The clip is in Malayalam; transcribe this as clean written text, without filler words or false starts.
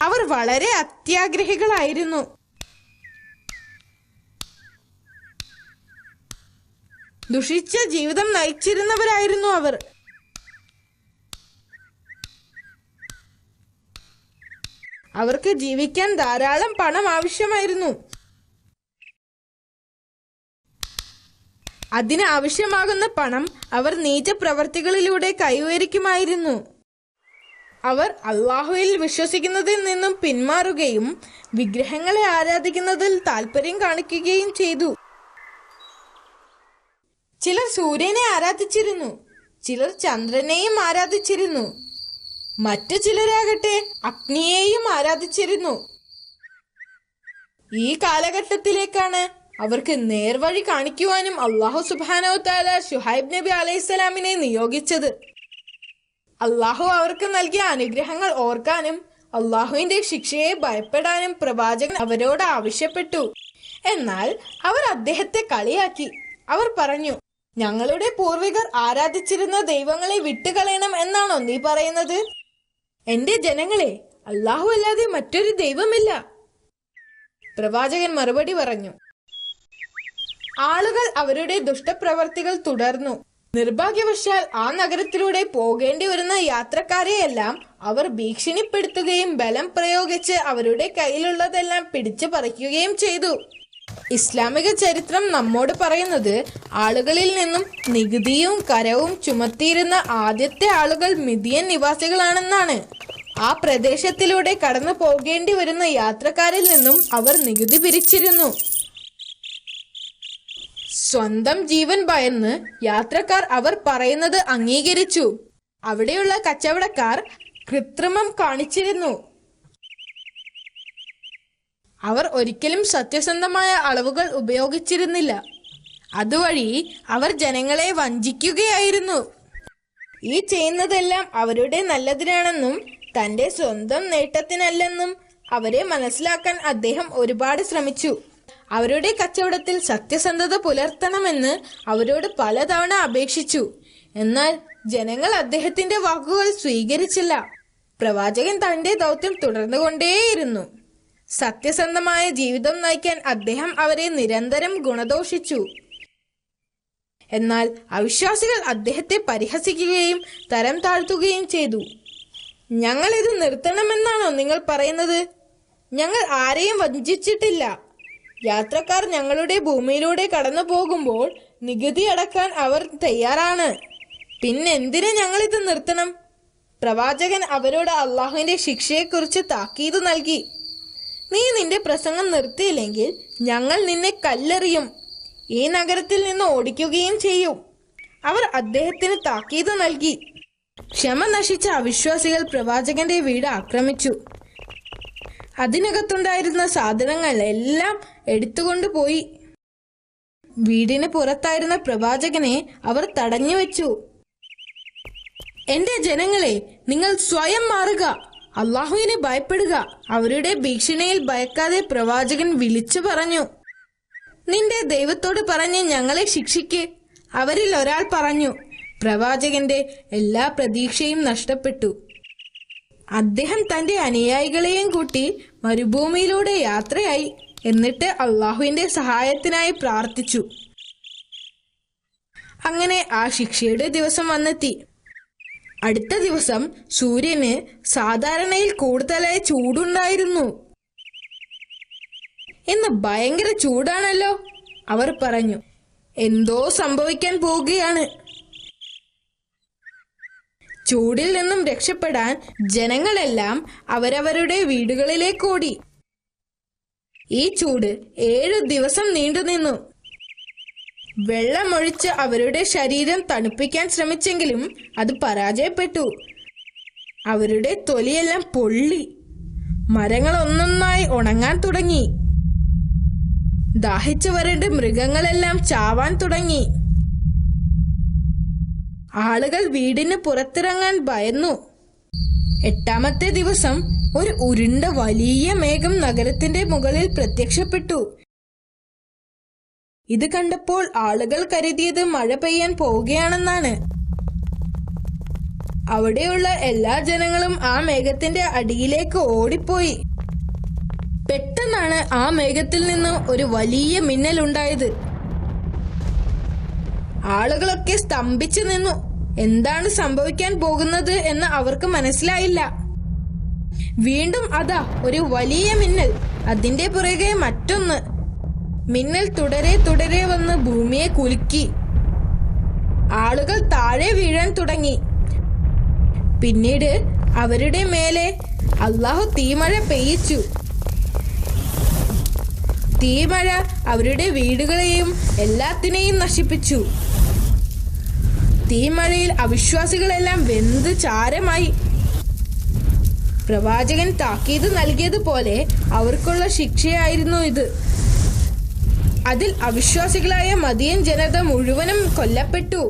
അവർ വളരെ അത്യാഗ്രഹികളായിരുന്നു. ദുഷിച്ച ജീവിതം നയിച്ചിരുന്നവരായിരുന്നു അവർ. അവർക്ക് ജീവിക്കാൻ ധാരാളം പണം ആവശ്യമായിരുന്നു. അതിനാവശ്യമാകുന്ന പണം അവർ നീച പ്രവർത്തികളിലൂടെ കൈവരിക്കുമായിരുന്നു. അവർ അള്ളാഹുവിൽ വിശ്വസിക്കുന്നതിൽ നിന്നും പിന്മാറുകയും വിഗ്രഹങ്ങളെ ആരാധിക്കുന്നതിൽ താല്പര്യം കാണിക്കുകയും ചെയ്തു. ചിലർ സൂര്യനെ ആരാധിച്ചിരുന്നു, ചിലർ ചന്ദ്രനെയും ആരാധിച്ചിരുന്നു, മറ്റു ചിലരാകട്ടെ അഗ്നിയെയും ആരാധിച്ചിരുന്നു. ഈ കാലഘട്ടത്തിലേക്കാണ് അവർക്ക് നേർവഴി കാണിക്കുവാനും അള്ളാഹു സുബ്ഹാനഹു തആല ശുഹൈബ് നബി അലൈഹിസ്സലാമിനെ നിയോഗിച്ചത്. അള്ളാഹു അവർക്ക് നൽകിയ അനുഗ്രഹങ്ങൾ ഓർക്കാനും അള്ളാഹുവിന്റെ ശിക്ഷയെ ഭയപ്പെടാനും പ്രവാചകൻ അവരോട് ആവശ്യപ്പെട്ടു. എന്നാൽ അവർ അദ്ദേഹത്തെ കളിയാക്കി. അവർ പറഞ്ഞു, ഞങ്ങളുടെ പൂർവികർ ആരാധിച്ചിരുന്ന ദൈവങ്ങളെ വിട്ടുകളയണം എന്നാണോ നീ പറയുന്നത്? എന്റെ ജനങ്ങളെ, അള്ളാഹു അല്ലാതെ മറ്റൊരു ദൈവമില്ല. പ്രവാചകൻ മറുപടി പറഞ്ഞു. ആളുകൾ അവരുടെ ദുഷ്ടപ്രവർത്തികൾ തുടർന്നു. നിർഭാഗ്യവശാൽ ആ നഗരത്തിലൂടെ പോകേണ്ടി വരുന്ന യാത്രക്കാരെയെല്ലാം അവർ ഭീഷണിപ്പെടുത്തുകയും ബലം പ്രയോഗിച്ച് അവരുടെ കയ്യിലുള്ളതെല്ലാം പിടിച്ചു പറിക്കുകയും ചെയ്തു. ഇസ്ലാമിക ചരിത്രം നമ്മോട് പറയുന്നത് ആളുകളിൽ നിന്നും നികുതിയും കരവും ചുമത്തിയിരുന്ന ആദ്യത്തെ ആളുകൾ മിദിയൻ നിവാസികളാണെന്നാണ്. ആ പ്രദേശത്തിലൂടെ കടന്നു പോകേണ്ടി വരുന്ന യാത്രക്കാരിൽ നിന്നും അവർ നികുതി പിരിച്ചിരുന്നു. സ്വന്തം ജീവൻ ഭയന്ന് യാത്രക്കാർ അവർ പറയുന്നത് അംഗീകരിച്ചു. അവിടെയുള്ള കച്ചവടക്കാർ കൃത്രിമം കാണിച്ചിരുന്നു. അവർ ഒരിക്കലും സത്യസന്ധമായ അളവുകൾ ഉപയോഗിച്ചിരുന്നില്ല. അതുവഴി അവർ ജനങ്ങളെ വഞ്ചിക്കുകയായിരുന്നു. ഈ ചെയ്യുന്നതെല്ലാം അവരുടെ നല്ലതിനാണെന്നും തന്റെ സ്വന്തം നേട്ടത്തിനല്ലെന്നും അവരെ മനസ്സിലാക്കാൻ അദ്ദേഹം ഒരുപാട് ശ്രമിച്ചു. അവരുടെ കച്ചവടത്തിൽ സത്യസന്ധത പുലർത്തണമെന്ന് അവരോട് പലതവണ അപേക്ഷിച്ചു. എന്നാൽ ജനങ്ങൾ അദ്ദേഹത്തിന്റെ വാക്കുകൾ സ്വീകരിച്ചില്ല. പ്രവാചകൻ തന്റെ ദൗത്യം തുടർന്നുകൊണ്ടേയിരുന്നു. സത്യസന്ധമായ ജീവിതം നയിക്കാൻ അദ്ദേഹം അവരെ നിരന്തരം ഗുണദോഷിച്ചു. എന്നാൽ അവിശ്വാസികൾ അദ്ദേഹത്തെ പരിഹസിക്കുകയും തരം താഴ്ത്തുകയും ചെയ്തു. ഞങ്ങൾ ഇത് നിർത്തണമെന്നാണോ നിങ്ങൾ പറയുന്നത്? ഞങ്ങൾ ആരെയും വഞ്ചിച്ചിട്ടില്ല. യാത്രക്കാർ ഞങ്ങളുടെ ഭൂമിയിലൂടെ കടന്നു പോകുമ്പോൾ നികുതി അടക്കാൻ അവർ തയ്യാറാണ്. പിന്നെന്തിന് ഞങ്ങളിത് നിർത്തണം? പ്രവാചകൻ അവരോട് അള്ളാഹുവിന്റെ ശിക്ഷയെക്കുറിച്ച് താക്കീത് നൽകി. നീ നിന്റെ പ്രസംഗം നിർത്തിയില്ലെങ്കിൽ ഞങ്ങൾ നിന്നെ കല്ലെറിയും, ഈ നഗരത്തിൽ നിന്ന് ഓടിക്കുകയും ചെയ്യും. അവർ അദ്ദേഹത്തിന് താക്കീത് നൽകി. ക്ഷമ നശിച്ച അവിശ്വാസികൾ പ്രവാചകന്റെ വീട് ആക്രമിച്ചു. അതിനകത്തുണ്ടായിരുന്ന സാധനങ്ങൾ എല്ലാം എടുത്തുകൊണ്ടുപോയി. വീടിന് പുറത്തായിരുന്ന പ്രവാചകനെ അവർ തടഞ്ഞു വെച്ചു. എന്റെ ജനങ്ങളെ, നിങ്ങൾ സ്വയം മാറുക, അള്ളാഹുവിനെ ഭയപ്പെടുക. അവരുടെ ഭീഷണിയിൽ ഭയക്കാതെ പ്രവാചകൻ വിളിച്ചു പറഞ്ഞു, നിന്റെ ദൈവത്തോട് പറഞ്ഞ് ഞങ്ങളെ ശിക്ഷിക്ക്. അവരിൽ ഒരാൾ പറഞ്ഞു. പ്രവാചകന്റെ എല്ലാ പ്രതീക്ഷയും നഷ്ടപ്പെട്ടു. അദ്ദേഹം തന്റെ അനുയായികളെയും കൂട്ടി മരുഭൂമിയിലൂടെ യാത്രയായി. എന്നിട്ട് അള്ളാഹുവിന്റെ സഹായത്തിനായി പ്രാർത്ഥിച്ചു. അങ്ങനെ ആ ശിക്ഷയുടെ ദിവസം വന്നെത്തി. അടുത്ത ദിവസം സൂര്യന് സാധാരണയിൽ കൂടുതലായി ചൂടുണ്ടായിരുന്നു. ഇന്ന് ഭയങ്കര ചൂടാണല്ലോ, അവർ പറഞ്ഞു. എന്തോ സംഭവിക്കാൻ പോവുകയാണ്. ചൂടിൽ നിന്നും രക്ഷപ്പെടാൻ ജനങ്ങളെല്ലാം അവരവരുടെ വീടുകളിലേക്ക് ഓടി. ഈ ചൂട് 7 ദിവസം നീണ്ടുനിന്നു. വെള്ളമൊഴിച്ച് അവരുടെ ശരീരം തണുപ്പിക്കാൻ ശ്രമിച്ചെങ്കിലും അത് പരാജയപ്പെട്ടു. അവരുടെ തൊലിയെല്ലാം പൊള്ളി. മരങ്ങൾ ഒന്നൊന്നായി ഉണങ്ങാൻ തുടങ്ങി. ദാഹിച്ചു വരേണ്ട മൃഗങ്ങളെല്ലാം ചാവാൻ തുടങ്ങി. ആളുകൾ വീടിന് പുറത്തിറങ്ങാൻ ഭയന്നു. 8ാമത്തെ ദിവസം ഒരു ഉരുണ്ട വലിയ മേഘം നഗരത്തിന്റെ മുകളിൽ പ്രത്യക്ഷപ്പെട്ടു. ഇത് കണ്ടപ്പോൾ ആളുകൾ കരുതിയത് മഴ പെയ്യാൻ പോവുകയാണെന്നാണ്. അവിടെയുള്ള എല്ലാ ജനങ്ങളും ആ മേഘത്തിന്റെ അടിയിലേക്ക് ഓടിപ്പോയി. പെട്ടെന്നാണ് ആ മേഘത്തിൽ നിന്ന് ഒരു വലിയ മിന്നലുണ്ടായത്. ആളുകളൊക്കെ സ്തംഭിച്ചു നിന്നു. എന്താണ് സംഭവിക്കാൻ പോകുന്നത് എന്ന് അവർക്ക് മനസ്സിലായില്ല. വീണ്ടും അതാ ഒരു വലിയ മിന്നൽ, അതിന്റെ പുറകെ മറ്റൊന്ന്. മിന്നൽ തുടരെ തുടരെ വന്ന് ഭൂമിയെ കുലുക്കി. ആളുകൾ താഴെ വീഴാൻ തുടങ്ങി. പിന്നീട് അവരുടെ മേലെ അല്ലാഹു തീമഴ പെയ്യിച്ചു. തീമഴ അവരുടെ വീടുകളെയും എല്ലാത്തിനെയും നശിപ്പിച്ചു. തീമഴയിൽ അവിശ്വാസികളെല്ലാം വെന്ത് ചാരമായി. പ്രവാചകൻ താക്കീത് നൽകിയതുപോലെ അവർക്കുള്ള ശിക്ഷയായിരുന്നു ഇത്. അതിൽ അവിശ്വാസികളായ മദിയൻ ജനത മുഴുവനും കൊല്ലപ്പെട്ടു.